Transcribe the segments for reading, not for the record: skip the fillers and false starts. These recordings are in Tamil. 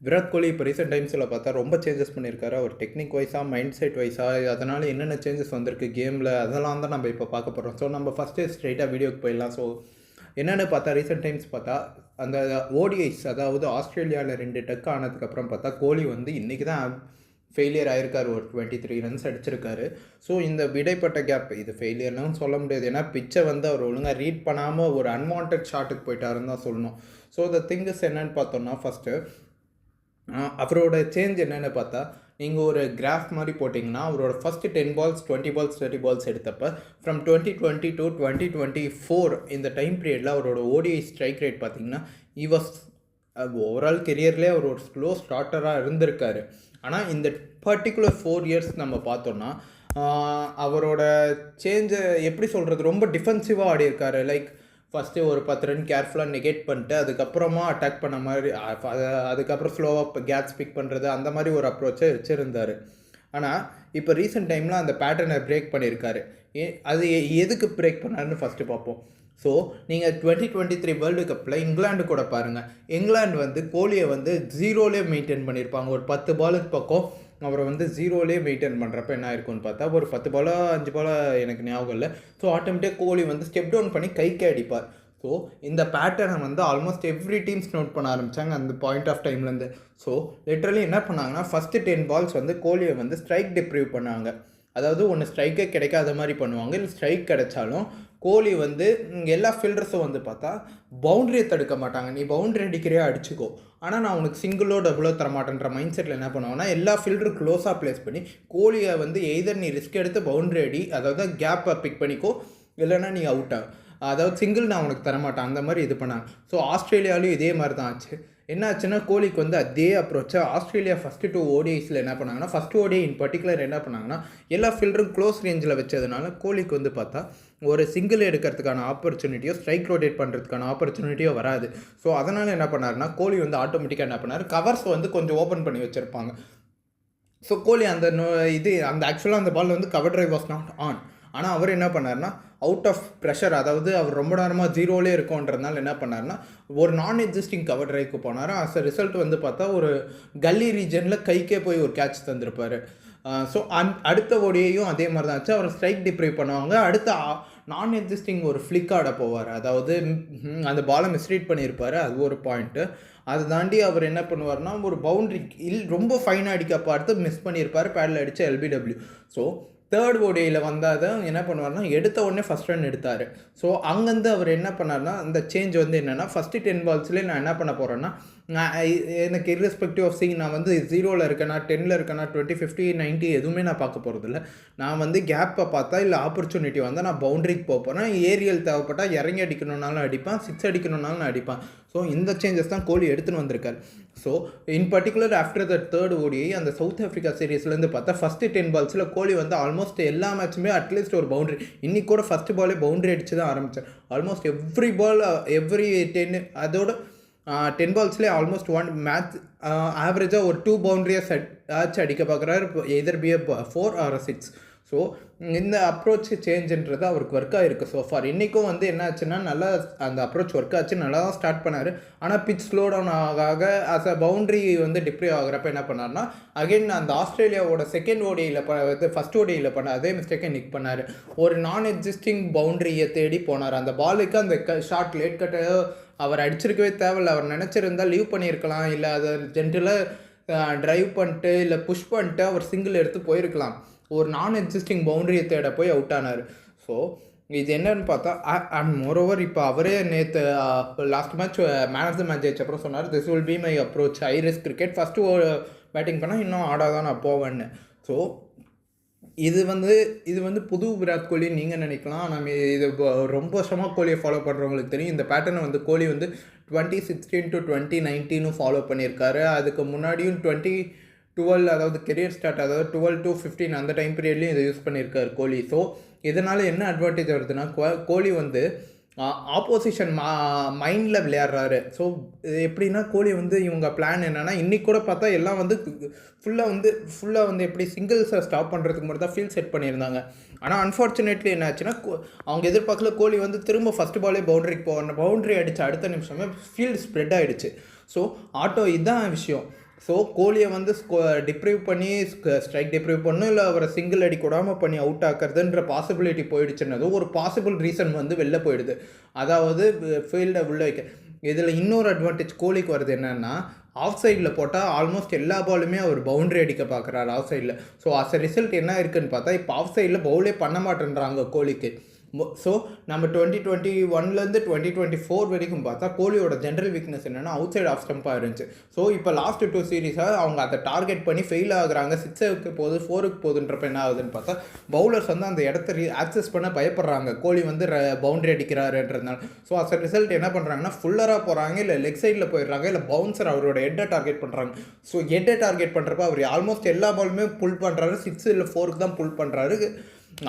விராட் கோலி இப்போ ரீசெண்ட் டைம்ஸில் பார்த்தா ரொம்ப சேஞ்சஸ் பண்ணியிருக்காரு. அவர் டெக்னிக் வைஸாக, மைண்ட் செட் வைஸாக, அதனால் என்னென்ன சேஞ்சஸ் வந்திருக்கு கேமில், அதெல்லாம் தான் நம்ம இப்போ பார்க்க போகிறோம். ஸோ நம்ம ஃபஸ்ட்டு ஸ்ட்ரைட்டாக வீடியோக்கு போயிடலாம். ஸோ என்னென்னு பார்த்தா ரீசெண்ட் டைம்ஸ் பார்த்தா அந்த ஓடிஐஸ், அதாவது ஆஸ்திரேலியாவில் 2 டக் ஆனதுக்கப்புறம் பார்த்தா கோலி வந்து இன்றைக்கி தான் ஃபெயிலியர் ஆகிருக்காரு. ஒரு 23 ரன்ஸ் அடிச்சிருக்காரு. ஸோ இந்த இடைப்பட்ட கேப் இது ஃபெயிலியர்னு சொல்ல முடியாது. ஏன்னா பிச்சை வந்து அவர் ஒழுங்காக ரீட் பண்ணாமல் ஒரு அன்வான்ட் ஷாட்டுக்கு போயிட்டாருன்னு தான் சொல்லணும். ஸோ த திங்ஸ் என்னென்னு பார்த்தோம்னா ஃபஸ்ட்டு அவரோட சேஞ்ச் என்னென்னு பார்த்தா, நீங்கள் ஒரு கிராஃப் மாதிரி போட்டிங்கன்னா அவரோட ஃபஸ்ட்டு 10 பால்ஸ் 20 பால்ஸ் 30 பால்ஸ் எடுத்தப்போ ஃப்ரம் 2020 to 2024 இந்த டைம் பீரியடில் அவரோட ஓடிஐ ஸ்ட்ரைக் ரேட் பார்த்தீங்கன்னா வாஸ் ஓவரால் கெரியர்லேயே அவர் ஒரு ஸ்லோ ஸ்டார்டராக இருந்திருக்காரு. ஆனால் இந்த பர்டிகுலர் 4 இயர்ஸ் நம்ம பார்த்தோன்னா அவரோட சேஞ்சை எப்படி சொல்கிறது, ரொம்ப டிஃபென்சிவாக ஆடியிருக்காரு. லைக் ஃபஸ்ட்டு ஒரு 10 ரன் கேர்ஃபுல்லாக நெகேட் பண்ணிட்டு அதுக்கப்புறமா அட்டாக் பண்ண மாதிரி, அதுக்கப்புறம் ஸ்லோவாக கேட்ஸ் பிக் பண்ணுறது, அந்த மாதிரி ஒரு அப்ரோச்சை வச்சுருந்தார். ஆனால் இப்போ ரீசெண்ட் டைமில் அந்த பேட்டர்னை பிரேக் பண்ணியிருக்காரு. அது எதுக்கு பிரேக் பண்ணாருன்னு ஃபஸ்ட்டு பார்ப்போம். ஸோ நீங்கள் 2023 வேர்ல்டு கப்பில் இங்கிலாந்து கூட பாருங்கள். இங்கிலாந்து வந்து கோலியை வந்து 0லே மெயின்டைன் பண்ணியிருப்பாங்க. ஒரு 10 பாலுக்கு பக்கம் அவரை வந்து 0லே மெயின்டைன் பண்ணுறப்ப என்ன இருக்குன்னு பார்த்தா, ஒரு 10 பாலோ 5 பாலோ எனக்கு ஞாபகம் இல்லை. ஸோ ஆட்டோமேட்டிக்காக கோலி வந்து ஸ்டெப் டவுன் பண்ணி கைக்கே அடிப்பார். ஸோ இந்த பேட்டர்னை வந்து ஆல்மோஸ்ட் எவ்ரி டீம்ஸ் நோட் பண்ண ஆரம்பித்தாங்க அந்த பாயிண்ட் ஆஃப் டைம்லேருந்து. ஸோ லிட்ரலி என்ன பண்ணாங்கன்னா ஃபஸ்ட்டு 10 பால்ஸ் வந்து கோலியை வந்து ஸ்ட்ரைக் டிப்ரிவ் பண்ணாங்க. அதாவது ஒன்று ஸ்ட்ரைக்கே கிடைக்காத மாதிரி பண்ணுவாங்க. இல்லை ஸ்ட்ரைக் கிடைச்சாலும் கோலி வந்து எல்லா ஃபீல்டர்ஸும் வந்து பார்த்தா பவுண்ட்ரியை தடுக்க மாட்டாங்க. நீ பவுண்ட்ரி அடிக்கிறியா அடிச்சுக்கோ, ஆனால் நான் உனக்கு சிங்கிளோ டபுளோ தரமாட்டேன்ற மைண்ட் செட்டில் என்ன பண்ணுவாங்கன்னா எல்லா ஃபீல்டரும் க்ளோஸாக ப்ளேஸ் பண்ணி கோலியை வந்து எய்தர் நீ ரிஸ்க் எடுத்து பவுண்ட்ரி அடி, அதாவது கேப்பை பிக் பண்ணிக்கோ, இல்லைன்னா நீ அவுட் ஆகும், அதாவது சிங்கிள் நான் உனக்கு தரமாட்டேன், அந்த மாதிரி இது பண்ணாங்க. ஸோ ஆஸ்திரேலியாவிலையும் இதே மாதிரி தான் ஆச்சு. என்ன ஆச்சுன்னா கோலிக்கு வந்து அதே அப்ரோச்சை ஆஸ்திரேலியா ஃபஸ்ட்டு 2 ஓடிஐஸில் என்ன பண்ணாங்கன்னா, ஃபஸ்ட் ஓடிஐ இன் பர்டிகுலர் என்ன பண்ணாங்கன்னா எல்லா ஃபீல்டரும் க்ளோஸ் ரேஞ்சில் வச்சதுனால கோலிக்கு வந்து பார்த்தா ஒரு சிங்கிள் எடுக்கிறதுக்கான ஆப்பர்ச்சுனிட்டியோ ஸ்ட்ரைக் ரொட்டேட் பண்ணுறதுக்கான ஆப்பர்ச்சுனிட்டியோ வராது. ஸோ அதனால் என்ன பண்ணாருன்னா கோலி வந்து ஆட்டோமேட்டிக்காக என்ன பண்ணார், கவர்ஸ் வந்து கொஞ்சம் ஓப்பன் பண்ணி வச்சுருப்பாங்க. ஸோ கோலி அந்த அந்த ஆக்சுவலாக அந்த பால் வந்து cover drive was not on. ஆனால் அவர் என்ன பண்ணார்னா அவுட் ஆஃப் ப்ரெஷர், அதாவது அவர் ரொம்ப நேரமாக 0லே இருக்கோன்றதுனால என்ன பண்ணார்னா ஒரு நான் எக்ஸிஸ்டிங் கவர் டிரைவ்க்கு போனார். அஸ் அ ரிசல்ட் வந்து பார்த்தா ஒரு கல்லி ரீஜனில் கைக்கே போய் ஒரு கேட்ச் தந்திருப்பார். ஸோ அடுத்த ஓடியையும் அதே மாதிரி தான் ஆச்சு. அவர் ஸ்ட்ரைக் டிப்ரைவ் பண்ணுவாங்க. அடுத்த நான் எக்ஸிஸ்டிங் ஒரு ஃப்ளிக் ஆட போவார். அதாவது அந்த பாலை மிஸ்ரீட் பண்ணியிருப்பார். அது ஒரு பாயிண்ட்டு. அதை தாண்டி அவர் என்ன பண்ணுவார்னா ஒரு பவுண்ட்ரி ரொம்ப ஃபைனாக அடிக்க பார்த்து மிஸ் பண்ணியிருப்பார். பேடில் அடித்த எல்பிடபிள்யூ. ஸோ தேர்ட் ஓடியில் வந்தால் தான் என்ன பண்ணுவார்னா எடுத்த உடனே ஃபஸ்ட் ரன் எடுத்தார். ஸோ அங்கேருந்து அவர் என்ன பண்ணார்னா அந்த சேஞ்ச் வந்து என்னென்னா ஃபஸ்ட்டு 10 பால்ஸ்லேயே நான் என்ன பண்ண போகிறேன்னா, எனக்கு இர்ரெஸ்பெக்டிவ் ஆஃப் சிங் நான் வந்து 0ல் இருக்கேனா 10ல் இருக்கேனா 20 50 90 எதுவுமே நான் பார்க்க போகிறதில்ல. நான் வந்து கேப்பை பார்த்தா இல்லை ஆப்பர்ச்சுனிட்டி வந்தால் நான் பவுண்ட்ரிக்கு போக போகிறேன். ஏரியல் தேவைப்பட்டால் இறங்கி அடிக்கணுன்னாலும் அடிப்பேன், 6 அடிக்கணுன்னாலும் நான் அடிப்பேன். ஸோ இந்த சேஞ்சஸ் தான் கோலி எடுத்துன்னு வந்திருக்காரு. So in particular after the third ODI அந்த சவுத் ஆஃப்ரிக்கா சீரீஸ்லேருந்து பார்த்தா ஃபஸ்ட்டு 10 பால்ஸில் கோலி வந்து ஆல்மோஸ்ட் எல்லா மேட்சுமே அட்லீஸ்ட் ஒரு பவுண்ட்ரி, இன்றைக்கி கூட ஃபஸ்ட்டு பாலே பவுண்ட்ரி அடித்து தான் ஆரம்பித்தார். ஆல்மோஸ்ட் எவ்ரி பால் எவ்ரி 10, அதோட 10 பால்ஸ்லேயே ஆல்மோஸ்ட் 1 மேட்ச் ஆவரேஜாக ஒரு 2 பவுண்ட்ரியாக ஆச்சு அடிக்க பார்க்குறாரு. எதர் பி 4 ஆர் 6. ஸோ இந்த அப்ரோச் சேஞ்சுன்றது அவருக்கு ஒர்க் ஆகிருக்கு ஸோ ஃபார். இன்றைக்கும் வந்து என்ன ஆச்சுன்னா நல்லா அந்த அப்ரோச் ஒர்க் ஆச்சு, நல்லா தான் ஸ்டார்ட் பண்ணார். ஆனால் பிச் ஸ்லோ டவுன் ஆக அஸ் அ பவுண்ட்ரி வந்து டிப்ரே ஆகிறப்ப என்ன பண்ணார்னா அகெயின் அந்த ஆஸ்திரேலியாவோட செகண்ட் ஓடியில் ஃபஸ்ட் ஓடியில் பண்ண அதே மிஸ்டேக்கை நிக் பண்ணார். ஒரு நான் எக்ஸிஸ்டிங் பவுண்ட்ரியை தேடி போனார். அந்த பாலுக்கு அந்த ஷார்ட் லேட் கட்டை அவர் அடிச்சிருக்கவே தேவையில்லை. அவர் நினச்சிருந்தால் லீவ் பண்ணியிருக்கலாம், இல்லை அதை ஜென்டலாக ட்ரைவ் பண்ணிட்டு இல்லை புஷ் பண்ணிட்டு அவர் சிங்கிள் எடுத்து போயிருக்கலாம். ஒரு நான் எக்ஸிஸ்டிங் பவுண்டரியை தேட போய் அவுட் ஆனார். ஸோ இது என்னன்னு பார்த்தா அண்ட் மோரோவர் இப்போ அவரே நேற்று last match man of the match ஆச்சப்பறம் சொன்னார், this will be my approach high risk cricket, first batting பண்ணால் இன்னும் ஆடாதான் நான் போவேன்னு. ஸோ இது வந்து புது விராட் கோலி நீங்கள் நினைக்கலாம். நம்ம இது ரொம்ப வருஷமாக கோலியை ஃபாலோ பண்ணுறவங்களுக்கு தெரியும். இந்த பேட்டர்னை வந்து கோலி வந்து 2016 to 2019 ஃபாலோ பண்ணியிருக்காரு. அதுக்கு முன்னாடியும் 2012, அதாவது கெரியர் ஸ்டார்ட், அதாவது 12 to 15 அந்த டைம் பீரியட்லேயும் இதை யூஸ் பண்ணியிருக்காரு கோலி. ஸோ இதனால் என்ன அட்வான்டேஜ் வருதுன்னா கோலி வந்து ஆப்போசிஷன் மைண்டில் விளையாடுறாரு. ஸோ எப்படின்னா கோலி வந்து இவங்க பிளான் என்னென்னா இன்றைக்கி கூட பார்த்தா எல்லாம் வந்து ஃபுல்லாக வந்து எப்படி சிங்கிள்ஸை ஸ்டாப் பண்ணுறதுக்கு மட்டும் தான் ஃபீல்ட் செட் பண்ணியிருந்தாங்க. ஆனால் அன்ஃபார்ச்சுனேட்லி என்ன ஆச்சுன்னா அவங்க எதிர்பார்க்கல கோலி வந்து திரும்ப ஃபஸ்ட் பாலே பவுண்டரிக்கு போகணும். பவுண்டரி அடித்த அடுத்த நிமிஷமே ஃபீல்டு ஸ்ப்ரெட் ஆகிடுச்சு. ஸோ இதுதான் விஷயம். ஸோ கோலியை வந்து டிப்ரைவ் பண்ணி ஸ்ட்ரைக் டிப்ரைவ் பண்ணும், இல்லை அவரை சிங்கிள் அடி கூடாமல் பண்ணி அவுட் ஆக்குறதுன்ற பாசிபிலிட்டி போயிடுச்சுன்னதும் ஒரு பாசிபிள் ரீசன் வந்து வெளில போயிடுது. அதாவது ஃபீல்டை உள்ள வைக்க. இதில் இன்னொரு அட்வான்டேஜ் கோலிக்கு வருது என்னென்னா, ஆஃப் சைடில் போட்டால் ஆல்மோஸ்ட் எல்லா பாலுமே அவர் பவுண்டரி அடிக்க பார்க்குறாரு ஆஃப் சைடில். ஸோ அஸ் அ ரிசல்ட் என்ன இருக்குன்னு பார்த்தா, இப்போ ஆஃப் சைடில் பவுலே பண்ண மாட்டேன்றாங்க கோலிக்கு. ஸோ நம்ம 2021லேருந்து 2024 வரைக்கும் பார்த்தா கோலியோட ஜென்ரல் வீக்னஸ் என்னென்னா அவுட் சைட் ஆஃப் ஸ்டம்பாக இருந்துச்சு. ஸோ இப்போ லாஸ்ட் 2 சீரீஸாக அவங்க அதை டார்கெட் பண்ணி ஃபெயில் ஆகுறாங்க. 6க்கு போகுது 4க்கு போகுதுன்றப்ப என்ன ஆகுதுன்னு பார்த்தா, பவுலர்ஸ் வந்து அந்த இடத்த ஆக்சஸ் பண்ண பயப்படுறாங்க கோலி வந்து பவுண்டரி அடிக்கிறாருன்றதுனால. ஸோ அஸ் அ ரிசல்ட் என்ன பண்ணுறாங்கன்னா, ஃபுல்லராக போகிறாங்க, இல்லை லெக் சைடில் போயிடுறாங்க, இல்லை பவுன்சர் அவரோட ஹெட்டை டார்கெட் பண்ணுறாங்க. ஸோ ஹெட்டை டார்கெட் பண்ணுறப்ப அவர் ஆல்மோஸ்ட் எல்லா பாலுமே புல் பண்ணுறாரு. 6 இல்லை 4க்கு தான் புல் பண்ணுறாரு.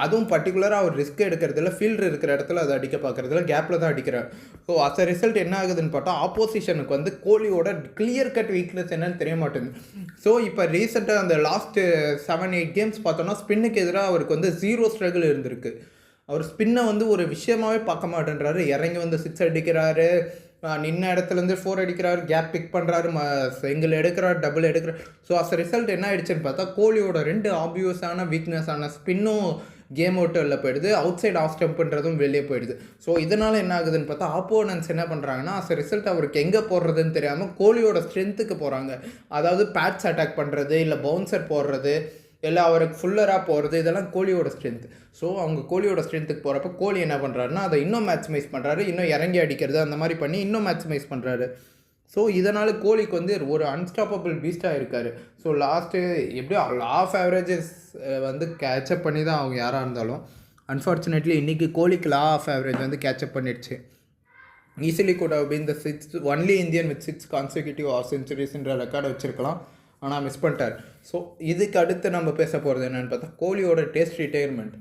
அதுவும் பர்டிகுலராக அவர் ரிஸ்க் எடுக்கிறதுல, ஃபீல்டு இருக்கிற இடத்துல அதை அடிக்க பார்க்குறதுல கேப்பில் தான் அடிக்கிறார். ஸோ அஸ் அ ரிசல்ட் என்ன ஆகுதுன்னு பார்த்தா, ஆப்போசிஷனுக்கு வந்து கோலியோட கிளியர் கட் வீக்னஸ் என்னன்னு தெரிய மாட்டேங்குது. ஸோ இப்போ ரீசெண்டாக அந்த லாஸ்ட்டு 7-8 கேம்ஸ் பார்த்தோன்னா, ஸ்பின்னுக்கு எதிராக அவருக்கு வந்து 0 ஸ்ட்ரகிள் இருந்திருக்கு. அவர் ஸ்பின்னை வந்து ஒரு விஷயமாகவே பார்க்க மாட்டேன்றாரு. இறங்கி வந்து 6 அடிக்கிறாரு, நின்ன இடத்துலேருந்து 4 அடிக்கிறாரு, கேப் பிக் பண்ணுறாரு, சிங்கிள் எடுக்கிறார், டபுள் எடுக்கிறார். ஸோ அஸ் அ ரிசல்ட் என்ன ஆயிடுச்சுன்னு பார்த்தா, கோலியோட 2 ஆப்வியஸான வீக்னஸான ஸ்பின்னும் கேம் அவுட் வெளில போயிடுது, அவுட் சைட் ஆஃப் ஸ்டம்ப்புன்றதும் வெளியே போயிடுது. ஸோ இதனால் என்ன ஆகுதுன்னு பார்த்தா, ஆப்போனன்ஸ் என்ன பண்ணுறாங்கன்னா, அஸ் அ ரிசல்ட் அவருக்கு எங்கே போடுறதுன்னு தெரியாமல் கோலியோட ஸ்ட்ரென்த்துக்கு போகிறாங்க. அதாவது பேட்ஸ் அட்டாக் பண்ணுறது, இல்லை பவுன்சர் போடுறது, இல்லை அவருக்கு ஃபுல்லராக போகிறது, இதெல்லாம் கோலியோட ஸ்ட்ரென்த். ஸோ அவங்க கோலியோட ஸ்ட்ரென்த்துக்கு போகிறப்ப கோலி என்ன பண்ணுறாருன்னா, அதை இன்னும் மேக்ஸிமைஸ் பண்ணுறாரு, இன்னும் இறங்கி அடிக்கிறது அந்த மாதிரி பண்ணி இன்னும் மேக்ஸிமைஸ் பண்ணுறாரு. ஸோ இதனால் கோலிக்கு வந்து ஒரு அன்ஸ்டாப்பபிள் பீஸ்டாக இருக்கார். ஸோ லாஸ்ட்டு எப்படியோ ஆஃப் ஆவரேஜஸ் வந்து கேட்சப் பண்ணி தான் அவங்க யாராக இருந்தாலும். அன்ஃபார்ச்சுனேட்லி இன்றைக்கி கோலிக்கு லா ஆஃப் ஆவரேஜ் வந்து கேட்சப் பண்ணிடுச்சு. ஈஸிலி கூட been the 6th only Indian with 6 consecutive of சென்ச்சுரிஸ்ன்ற ரெக்கார்டை வச்சுருக்கலாம், ஆனால் மிஸ் பண்ணிட்டார். ஸோ இதுக்கு அடுத்து நம்ம பேச போகிறது என்னென்னு பார்த்தா, கோலியோட டெஸ்ட் ரிட்டையர்மெண்ட்.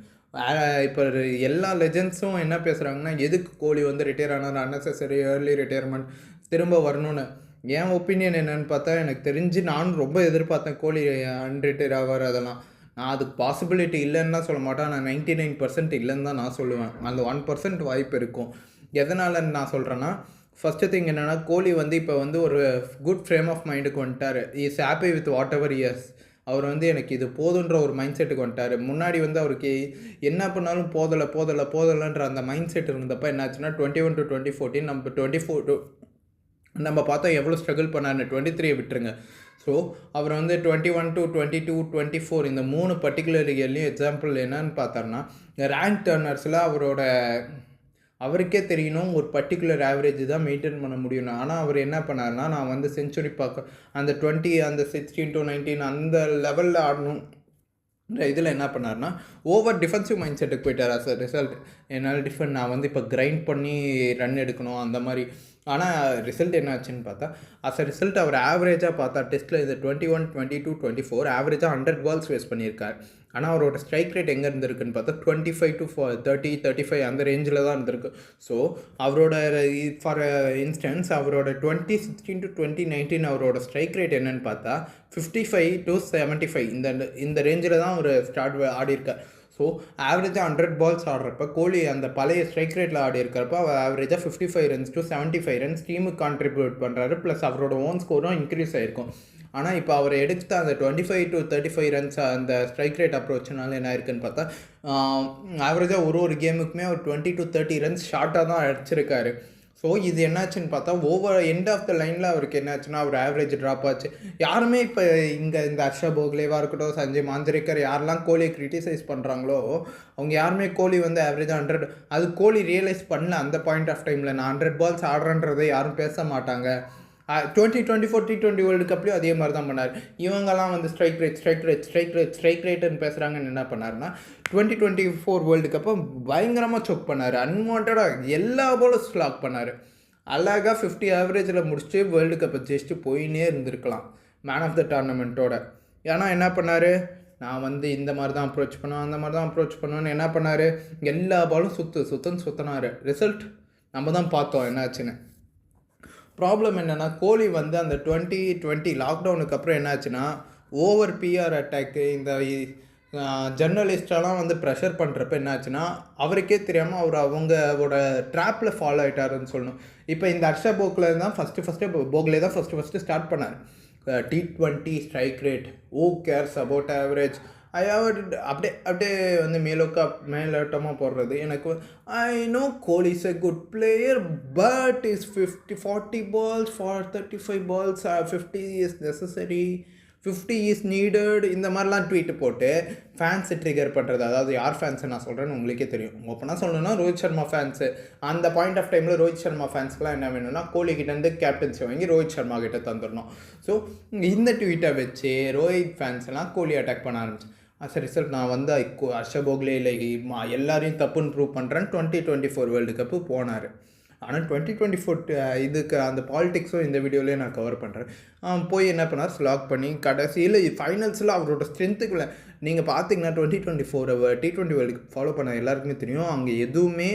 இப்போ எல்லா லெஜண்ட்ஸும் என்ன பேசுகிறாங்கன்னா, எதுக்கு கோலி வந்து ரிட்டையர் ஆனார், அன்னெசரி ஏர்லி ரிட்டையர்மெண்ட் திரும்ப வரணும்னு. என் ஒப்பீனியன் என்னென்னு பார்த்தா, எனக்கு தெரிஞ்சு நானும் ரொம்ப எதிர்பார்த்தேன் கோலி அன்ரிட்டையர் ஆவார். அதெல்லாம் நான் அதுக்கு பாசிபிலிட்டி இல்லைன்னு தான் சொல்ல மாட்டேன், நான் 99% இல்லைன்னு தான் நான் சொல்லுவேன். அந்த 1% வாய்ப்பு இருக்கும். எதனாலன்னு நான் சொல்கிறேன்னா, ஃபஸ்ட்டு திங் என்னென்னா, கோலி வந்து இப்போ வந்து ஒரு குட் ஃப்ரேம் ஆஃப் மைண்டுக்கு வந்துட்டார். Is happy with whatever years. அவர் வந்து எனக்கு இது போதுன்ற ஒரு மைண்ட் செட்டுக்கு வந்துட்டார். முன்னாடி வந்து அவருக்கு என்ன பண்ணாலும் போதலைன்ற அந்த மைண்ட் செட் இருந்தப்போ என்னாச்சுன்னா, 21 to 2014 நம்ம 24 நம்ம பார்த்தா எவ்வளோ ஸ்ட்ரகிள் பண்ணார்னு. 23 விட்டுருங்க. ஸோ அவர் வந்து 21 to 22, 24 இந்த 3 பர்டிகுலர் இயர்லேயும் எக்ஸாம்பிள் என்னன்னு பார்த்தோம்னா, ரேங்க் டர்னர்ஸில் அவருக்கே தெரியணும் ஒரு பர்டிகுலர் ஆவரேஜ் தான் மெயின்டைன் பண்ண முடியும். ஆனால் அவர் என்ன பண்ணார்னா, நான் வந்து செஞ்சுரி பார்க்க அந்த 20 அந்த 16 to 19 அந்த லெவலில் ஆடணும் இதில் என்ன பண்ணார்னா, ஓவர் டிஃபென்சிவ் மைண்ட் செட்டுக்கு போயிட்டார். அஸ் அ ரிசல்ட் என்னால் நான் வந்து இப்போ கிரைண்ட் பண்ணி ரன் எடுக்கணும் அந்த மாதிரி. ஆனால் ரிசல்ட் என்ன ஆச்சுன்னு பார்த்தா, அஸ் அ ரிசல்ட் அவர் ஆவரேஜாக பார்த்தா டெஸ்ட்டில் இது 21, 22, 24 ஆவரேஜாக 100 பால்ஸ் வேஸ்ட் பண்ணியிருக்கார். ஆனால் அவரோட ஸ்ட்ரைக் ரேட் எங்கே இருந்திருக்குன்னு பார்த்தா 25 to 30, 35 அந்த ரேஞ்சில் தான் இருந்திருக்கு. ஸோ அவரோட ஃபார் இன்ஸ்டன்ஸ் அவரோட 2016 to 2019 அவரோட ஸ்ட்ரைக் ரேட் என்னன்னு பார்த்தா 55 to 75 இந்த ரேஞ்சில் தான் ஒரு ஆடியிருக்கார். ஸோ ஆவரேஜாக 100 பால்ஸ் ஆடுறப்ப கோலி அந்த பழைய ஸ்ட்ரைக் ரேட்டில் ஆடி இருக்கிறப்ப அவர் ஆவரேஜாக 55 runs to 75 runs டீமுக்கு கான்ட்ரிபியூட் பண்ணுறாரு. ப்ளஸ் அவரோட ஓன் ஸ்கோரும் இன்க்ரீஸ் ஆகிருக்கும். ஆனால் இப்போ அவர் எடுத்த அந்த 25 to 35 runs அந்த ஸ்ட்ரைக் ரேட் அப்ரோச்னால என்ன இருக்குன்னு பார்த்தா, ஆவரேஜாக ஒரு கேமுக்குமே அவர் 20 to 30 runs ஷார்ட்டாக தான் அடிச்சிருக்காரு. ஸோ இது என்னாச்சுன்னு பார்த்தா, ஓவர் எண்ட் ஆஃப் த லைனில் அவருக்கு என்னாச்சுன்னா அவர் ஆவரேஜ் ட்ராப் ஆச்சு. யாருமே இப்போ இங்கே இந்த ஹர்ஷா போக்லேவாக இருக்கட்டும், சஞ்சய் மாந்திரேக்கர் யாரெல்லாம் கோலியை கிரிட்டிசைஸ் பண்ணுறாங்களோ அவங்க யாருமே கோலி வந்து ஆவரேஜாக 100 அது கோலி ரியலைஸ் பண்ணல அந்த பாயிண்ட் ஆஃப் டைமில். நான் 100 பால்ஸ் ஆடுறேன்றதை யாரும் பேச மாட்டாங்க. 2024 T20 வேர்ல்டு கப்லேயும் அதே மாதிரி தான் பண்ணார். இவங்கெல்லாம் வந்து ஸ்ட்ரைக் ரேட்டுன்னு பேசுகிறாங்கன்னு என்ன பண்ணாருன்னா, 2024 வேர்ல்டு கப்பை பயங்கரமாக சொக் பண்ணார். அன்வான்டாக எல்லா போலும் ஸ்லாக் பண்ணார். அழகாக 50 ஆவரேஜில் முடிச்சுட்டு வேர்ல்டு கப்பை ஜெயிச்சுட்டு போயின்னே இருந்திருக்கலாம் மேன் ஆஃப் த டோர்னமெண்ட்டோட. ஏன்னா என்ன பண்ணார், நான் வந்து இந்த மாதிரி தான் அப்ரோச் பண்ணுவேன், அந்த மாதிரி தான் அப்ரோச் பண்ணுவேன்னு என்ன பண்ணார், எல்லா பாலும் சுற்றினார். ரிசல்ட் நம்ம தான் பார்த்தோம் என்னாச்சுன்னு. ப்ராப்ளம் என்னென்னா, கோலி வந்து அந்த 2020 லாக்டவுனுக்கு அப்புறம் என்னாச்சுன்னா, ஓவர் பிஆர் அட்டாக்கு இந்த ஜர்னலிஸ்டெல்லாம் வந்து ப்ரெஷர் பண்ணுறப்ப என்னாச்சுன்னா, அவருக்கே தெரியாமல் அவங்களோட ட்ராப்பில் ஃபாலோ ஆகிட்டாருன்னு சொல்லணும். இப்போ இந்த ஹர்ஷா போக்லே தான் ஃபஸ்ட்டு போக்லே தான் ஃபஸ்ட்டு ஸ்டார்ட் பண்ணார். T20 strike rate, who cares about average, அப்படியே வந்து மேலோட்டமாக போடுறது. எனக்கு I know Kohli is a good player, but is 40 balls for 35 balls, 50 is necessary, 50 is needed, இந்த மாதிரிலாம் ட்வீட்டு போட்டு ஃபேன்ஸை ட்ரிகர் பண்ணுறது. அதாவது யார் ஃபேன்ஸை நான் சொல்கிறேன்னு உங்களுக்கே தெரியும். ஓப்பனாக சொல்லணும்னா ரோஹித் சர்மா ஃபேன்ஸு. அந்த பாயிண்ட் ஆஃப் டைமில் ரோஹித் சர்மா ஃபேன்ஸ்க்குலாம் என்ன வேணும்னா கோலிக்கிட்டேருந்து கேப்டன்சி வாங்கி ரோஹித் சர்மா கிட்ட தந்துடணும். ஸோ இந்த ட்வீட்டை வச்சு ரோஹித் ஃபேன்ஸ்லாம் கோலி அட்டாக் பண்ண ஆரம்பிச்சு. அஸ் ரிசல்ட் நான் வந்து ஹர்ஷ போக்லே இல்லை எல்லாரையும் தப்புன்னு ப்ரூவ் பண்ணுறேன்னு 2024 வேர்ல்டு கப்பு போனார். ஆனால் 2024 இதுக்கு அந்த பாலிடிக்ஸும் இந்த வீடியோலேயே நான் கவர் பண்ணுறேன். போய் என்ன பண்ணார், ஸ்லாக் பண்ணி கடைசியில் ஃபைனல்ஸில் அவரோட ஸ்ட்ரென்த்துக்குள்ள நீங்கள் பார்த்தீங்கன்னா 2024 T20 வேர்ல்டு கப் ஃபாலோ பண்ண எல்லாருக்குமே தெரியும். அங்கே எதுவுமே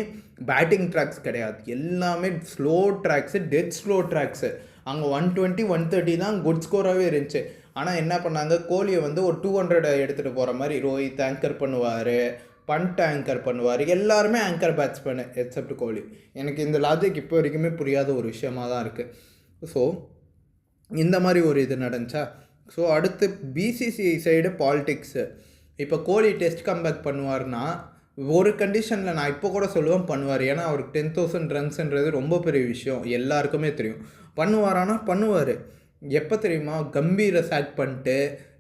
பேட்டிங் ட்ராக்ஸ் கிடையாது, எல்லாமே slow tracks, dead slow tracks. அங்கே 120 130 தான் குட் ஸ்கோராகவே இருந்துச்சு. ஆனால் என்ன பண்ணாங்க, கோலியை வந்து ஒரு 200 எடுத்துகிட்டு போகிற மாதிரி ரோஹித் ஆங்கர் பண்ணுவார், பண்ட் ஆங்கர் பண்ணுவார், எல்லாருமே ஆங்கர் பேட்ஸ்மேனு எக்ஸப்ட் கோலி. எனக்கு இந்த லாஜிக் இப்போ வரைக்குமே புரியாத ஒரு விஷயமாக தான் இருக்குது. ஸோ இந்த மாதிரி ஒரு இது நடந்துச்சா. ஸோ அடுத்து பிசிசிஐ சைடு பாலிடிக்ஸு. இப்போ கோலி டெஸ்ட் கம்பேக் பண்ணுவார்னா ஒரு கண்டிஷனில் நான் இப்போ கூட சொல்லுவேன் பண்ணுவார். ஏன்னா அவருக்கு 10,000 ரன்ஸுன்றது ரொம்ப பெரிய விஷயம், எல்லாருக்குமே தெரியும். பண்ணுவாரானா பண்ணுவார். எப்போ தெரியுமா, கம்பீரை சாக் பண்ணிட்டு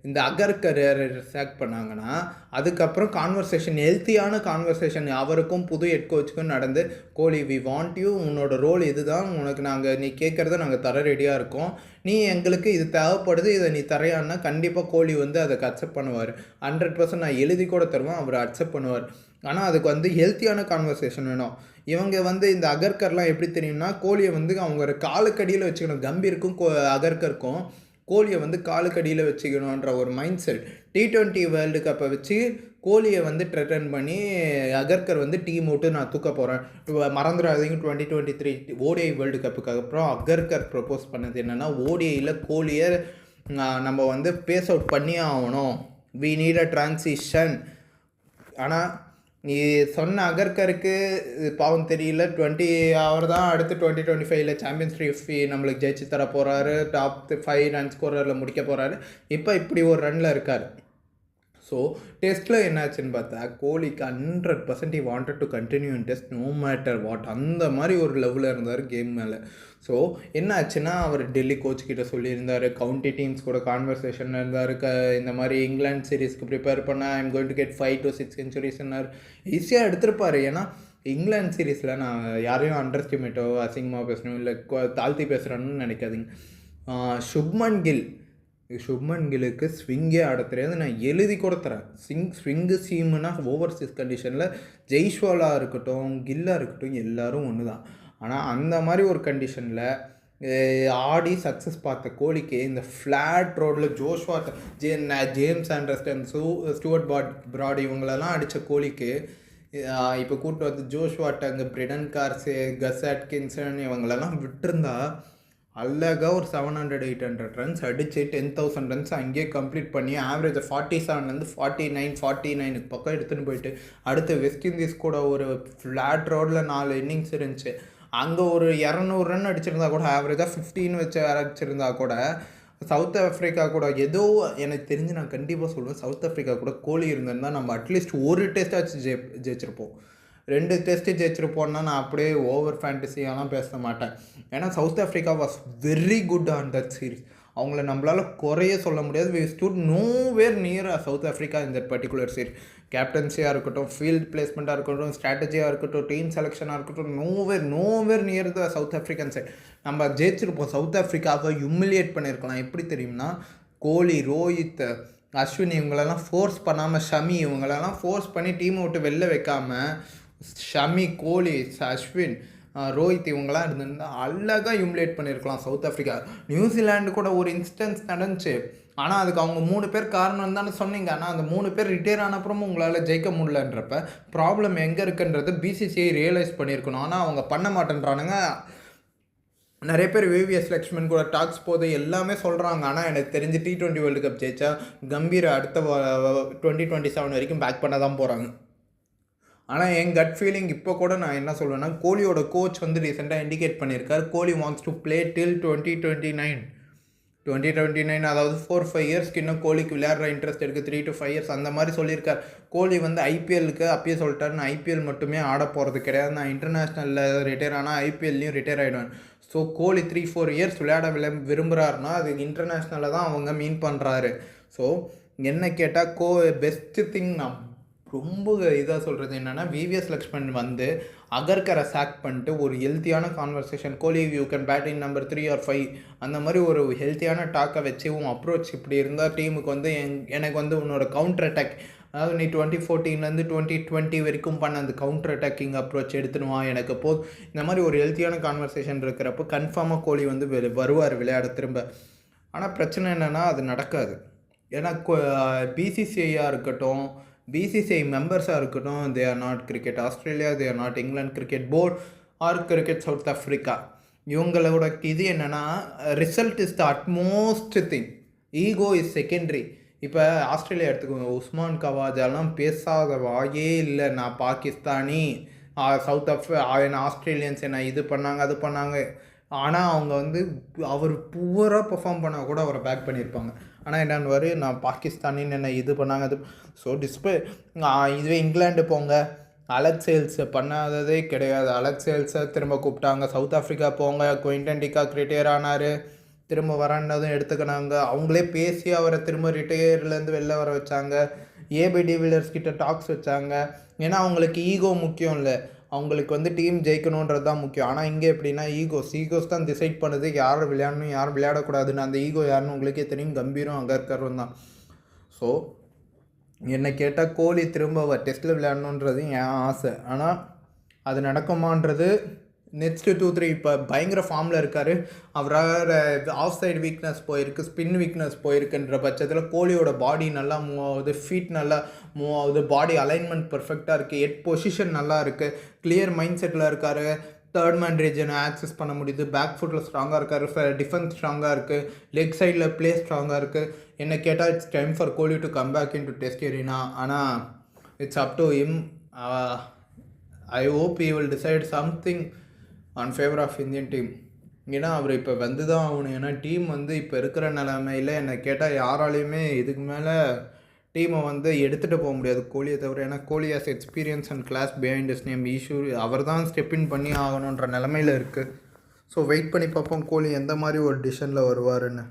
இந்த அகர்கரை சாக் பண்ணாங்கன்னா அதுக்கப்புறம் கான்வர்சேஷன், ஹெல்த்தியான கான்வர்சேஷன் அவருக்கும் புது ஹெட் கோச்சுக்கும் நடந்து, கோலி வி வாண்ட் யூ, உன்னோட ரோல் இதுதான், உனக்கு நீ கேட்குறத நாங்கள் தர ரெடியாக இருக்கோம், நீ எங்களுக்கு இது தேவைப்படுது, இதை நீ தரையான்னா கண்டிப்பாக கோலி வந்து அதை அக்செப்ட் பண்ணுவார். 100% நான் எழுதி கூட தருவேன், அவர் அக்செப்ட் பண்ணுவார். ஆனால் அதுக்கு வந்து ஹெல்த்தியான கான்வர்சேஷன் வேணும். இவங்க வந்து இந்த அகர்கர்லாம் எப்படி தெரியும்னா, கோலியை வந்து அவங்க காலுக்கடியில் வச்சுக்கணும். கம்பீருக்கும் அகர்கருக்கும் கோலியை வந்து காலுக்கடியில் வச்சுக்கணுன்ற ஒரு மைண்ட் செட். T20 வேர்ல்டு கப்பை வச்சு கோலியை வந்து த்ரெட்டன் பண்ணி அகர்கர் வந்து டீம் விட்டு நான் தூக்க போகிறேன். மறந்துடாதீங்க 2023 ODI வேர்ல்டு கப்புக்கு அப்புறம் அகர்கர் ப்ரப்போஸ் பண்ணது என்னென்னா, ஓடிஐயில் கோலியை நம்ம வந்து பேஸ் அவுட் பண்ணியே ஆகணும், வி நீட் அ ட்ரான்சிஷன். ஆனால் நீ சொன்ன அகர்கருக்கு பாவம் தெரியல, அவர் தான் அடுத்து 2025 சாம்பியன்ஸ் ட்ரோஃபி நம்மளுக்கு ஜெயிச்சு தர போகிறாரு, டாப் 5 ரன் ஸ்கோரரில் முடிக்க போகிறாரு. இப்போ இப்படி ஒரு ரனில் இருக்கார். ஸோ டெஸ்ட்டில் என்னாச்சுன்னு பார்த்தா, கோலிக்கு 100% he wanted to continue in test no matter what, அந்த மாதிரி ஒரு லெவலில் இருந்தார் கேம் மேலே. ஸோ என்ன ஆச்சுன்னா, அவர் டெல்லி கோச் கிட்ட சொல்லியிருந்தார், கவுண்டி டீம்ஸ் கூட கான்வர்சேஷன் இருந்தார், இந்த மாதிரி இங்கிலாந்து சீரீஸ்க்கு ப்ரிப்பேர் பண்ண I'm going to get 5 to 6 சென்ச்சுரிஸ்னார். ஈஸியாக எடுத்திருப்பார். ஏன்னா இங்கிலாந்து சீரீஸில் நான் யாரையும் அண்டர்ஸ்டிமேட்டோ அசிங்கமாக பேசணும் இல்லை தாழ்த்தி பேசுகிறேன்னு நினைக்காதீங்க. சுப்மன் கில்லுக்கு ஸ்விங்கே ஆட தெரியாது, நான் எழுதி கூட தரேன். ஸ்விங்கு சீமுன்னா ஓவர்சீஸ் கண்டிஷனில் ஜெய்ஸ்வாலாக இருக்கட்டும் கில்லாக இருக்கட்டும் எல்லோரும் ஒன்று தான். ஆனால் அந்த மாதிரி ஒரு கண்டிஷனில் ஆடி சக்ஸஸ் பார்த்த கோலிக்கு இந்த ஃப்ளாட் ரோடில் ஜேம்ஸ் ஆண்டர்ஸ்டன், ஸ்டூவர்ட் பிராட் இவங்களெல்லாம் அடித்த கோலிக்கு இப்போ கூப்பிட்டு வந்து ஜோஷ்வாட்டங்க, பிரெடன் கார்ஸு, கஸ் அட்கின்சன் இவங்களெல்லாம் விட்டுருந்தா அழகாக ஒரு 700-800 ரன்ஸ் அடித்து 10,000 ரன்ஸ் அங்கேயே கம்ப்ளீட் பண்ணி ஆவரேஜை 47 49 பக்கம் எடுத்துகிட்டு போயிட்டு அடுத்து வெஸ்ட் இண்டீஸ் கூட ஒரு ஃப்ளாட் ரோடில் 4 இன்னிங்ஸ் இருந்துச்சு. அங்கே ஒரு 200 ரன் அடிச்சிருந்தா கூட, ஆவரேஜாக 15 வச்சு அடிச்சிருந்தா கூட, சவுத் ஆஃப்ரிக்கா கூட ஏதோ எனக்கு தெரிஞ்சு நான் கண்டிப்பாக சொல்லுவேன், சவுத் ஆஃப்ரிக்கா கூட கோலி இருந்திருந்தால் நம்ம அட்லீஸ்ட் ஒரு டெஸ்ட்டாச்சு ஜெயிச்சிருப்போம். 2 டெஸ்ட்டு ஜெயிச்சிருப்போன்னா நான் அப்படியே ஓவர் ஃபேண்டசியெல்லாம் பேச மாட்டேன். ஏன்னா South Africa was very good on that series. அவங்கள நம்மளால் குறைய சொல்ல முடியாது. We stood nowhere near South Africa இந்த பர்டிகுலர் சீரீஸ். கேப்டன்சியாக இருக்கட்டும், ஃபீல்ட் பிளேஸ்மெண்ட்டாக இருக்கட்டும், ஸ்ட்ராட்டஜியாக இருக்கட்டும், டீம் செலெக்ஷனாக இருக்கட்டும், nowhere near the South African side. நம்ம ஜெயிச்சிருப்போம். சவுத் ஆஃப்ரிக்காவை ஹியூமிலியேட் பண்ணியிருக்கலாம். எப்படி தெரியும்னா, கோலி, ரோஹித், அஸ்வின் இவங்களெல்லாம் ஃபோர்ஸ் பண்ணாமல், ஷமி இவங்களெல்லாம் ஃபோர்ஸ் பண்ணி டீமை விட்டு வெளில வைக்காமல், ஷமி, கோலி, அஸ்வின், ரோஹித் இவங்களாம் இருந்திருந்தால் அழகாக ஹியூமிலேட் பண்ணியிருக்கலாம் சவுத் ஆஃப்ரிக்கா. நியூசிலாண்டு கூட ஒரு இன்ஸ்டன்ஸ் நடந்துச்சு. ஆனால் அதுக்கு அவங்க 3 பேர் காரணம் தானே சொன்னீங்க. ஆனால் அந்த 3 பேர் ரிட்டையர் ஆனப்புறமும் உங்களால் ஜெயிக்க முடியலன்றப்ப ப்ராப்ளம் எங்கே இருக்குன்றது பிசிசிஐ ரியலைஸ் பண்ணியிருக்கணும். ஆனால் அவங்க பண்ண மாட்டேன்றானுங்க. நிறைய பேர் விவிஎஸ் லக்ஷ்மன் கூட டாக்ஸ் போது எல்லாமே சொல்கிறாங்க. ஆனால் எனக்கு தெரிஞ்சு T20 வேர்ல்டு கப் ஜெயிச்சா கம்பீர் அடுத்த 2027 வரைக்கும் பேக் பண்ண தான் போகிறாங்க. ஆனால் என் கட் ஃபீலிங் இப்போ கூட நான் என்ன சொல்லுவேன்னா, கோலியோட கோச் வந்து ரீசெண்டாக இண்டிகேட் பண்ணியிருக்கார், கோலி வாண்ட்ஸ் டு ப்ளே டில் 2029. 2029 அதாவது 4-5 இயர்ஸ்க்கு இன்னும் கோலிக்கு விளையாடுற இன்ட்ரெஸ்ட் இருக்குது. 3 to 5 இயர்ஸ் அந்த மாதிரி சொல்லியிருக்கார். கோலி வந்து ஐபிஎல்லுக்கு அப்பயே சொல்லிட்டாரு, நான் ஐபிஎல் மட்டுமே ஆட போகிறது கிடையாது, நான் இன்டர்நேஷ்னலில் ரிட்டையர் ஆனால் ஐபிஎல்லையும் ரிட்டையர் ஆகிடுவேன். ஸோ கோலி 3-4 இயர்ஸ் விளையாட விரும்புகிறாருன்னா அது இன்டர்நேஷ்னலில் தான் அவங்க மீன் பண்ணுறாரு. ஸோ என்ன கேட்டால் பெஸ்ட்டு திங் நான் ரொம்ப இதாக சொல்கிறது என்னென்னா, விவிஎஸ் லக்ஷ்மன் வந்து அகர்கரை சாக் பண்ணிட்டு ஒரு ஹெல்த்தியான conversation, Kohli you can bat in number 3 or 5 அந்த மாதிரி ஒரு ஹெல்த்தியான டாக்கை வச்சு உன் அப்ரோச் இப்படி இருந்தால் டீமுக்கு வந்து எனக்கு வந்து உன்னோட கவுண்டர் அட்டாக், அதாவது நீ 2014 2020 வரைக்கும் பண்ண அந்த கவுண்டர் அட்டாக்கிங் அப்ரோச் எடுத்துடுவான் எனக்கு இந்த மாதிரி ஒரு ஹெல்த்தியான கான்வர்சேஷன் இருக்கிறப்போ கன்ஃபார்மாக கோலி வந்து வருவார் விளையாட திரும்ப. ஆனால் பிரச்சனை என்னென்னா அது நடக்காது. ஏன்னா பிசிசிஐயாக இருக்கட்டும், பிசிசிஐ மெம்பர்ஸாக இருக்கட்டும், they are not cricket Australia, they are not England cricket board or cricket South Africa. இவங்களோட இது என்னென்னா, result is the utmost thing, ego is secondary. இப்போ ஆஸ்திரேலியா எடுத்துக்கோங்க, உஸ்மான் கவாஜாலாம் பேசாத வாயே இல்லை, நான் பாகிஸ்தானி, சவுத் ஆஸ்திரேலியன்ஸ் என்ன இது பண்ணாங்க அது பண்ணாங்க. ஆனால் அவங்க வந்து அவர் புவராக பெர்ஃபார்ம் பண்ணால் கூட அவரை பேக் பண்ணியிருப்பாங்க. ஆனால் என்னென்னு நான் பாகிஸ்தானின்னு என்ன இது பண்ணாங்க அது. ஸோ இதுவே இங்கிலாந்து போங்க, அலெக்ஸ் சேல்ஸை பண்ணாததே கிடையாது. அலெக்ஸ் சேல்ஸை திரும்ப கூப்பிட்டாங்க. சவுத் ஆஃப்ரிக்கா போங்க, குயின்டன் டிகாக் ரிட்டையர் ஆனார், திரும்ப வரன்னதும் எடுத்துக்கினாங்க. அவங்களே பேசி அவரை திரும்ப ரிட்டையர்லேருந்து வெளில வர வச்சாங்க. ஏபி டிவிலியர்ஸ் கிட்ட டாக்ஸ் வச்சாங்க. ஏன்னா அவங்களுக்கு ஈகோ முக்கியம் இல்லை, அவங்களுக்கு வந்து டீம் ஜெயிக்கணுன்றது தான் முக்கியம். ஆனால் இங்கே எப்படின்னா ஈகோஸ் தான் டிசைட் பண்ணுது யார் விளையாடணும் யார் விளையாடக்கூடாதுன்னு. அந்த ஈகோ யாருன்னு உங்களுக்கே தெரியும், கம்பீரம் அகர்கரும் தான். ஸோ என்னை கேட்டால் கோலி திரும்ப டெஸ்ட்டில் விளையாடணுன்றது என் ஆசை. ஆனால் அது நடக்குமான்றது நெக்ஸ்ட்டு 2-3 இப்போ பயங்கர ஃபார்மில் இருக்கார். அவரால் ஆஃப் சைடு வீக்னஸ் போயிருக்கு, ஸ்பின் வீக்னஸ் போயிருக்குன்ற பட்சத்தில் கோலியோட பாடி நல்லா மூவ் ஆகுது, ஃபீட் நல்லா மூவ் ஆகுது, பாடி அலைன்மெண்ட் பர்ஃபெக்டாக இருக்குது, ஹெட் பொசிஷன் நல்லா இருக்குது, கிளியர் மைண்ட் செட்டில் இருக்கார், தேர்ட் மேன் ரீஜனை ஆக்சஸ் பண்ண முடியுது, பேக் ஃபுட்டில் ஸ்ட்ராங்காக இருக்கார், டிஃபென்ஸ் ஸ்ட்ராங்காக இருக்குது, லெக் சைடில் ப்ளே ஸ்ட்ராங்காக இருக்குது. என்ன கேட்டால் it's time for Kohli to come back in to test arena. ஆனால் it's up to him. I hope he will decide something on favour of Indian team. ஏன்னா அவர் இப்போ வந்து தான் ஆகணும். ஏன்னா டீம் வந்து இப்போ இருக்கிற நிலைமையில் என்னை கேட்டால் யாராலையுமே இதுக்கு மேலே டீமை வந்து எடுத்துகிட்டு போக முடியாது கோலியை தவிர. ஏன்னா Kohli has experience and class behind is name issue. அவர் தான் ஸ்டெப் இன் பண்ணி ஆகணுன்ற நிலமையில் இருக்குது. ஸோ வெயிட் பண்ணி பார்ப்போம் கோலி எந்த மாதிரி ஒரு டிசிஷனில் வருவாருன்னு.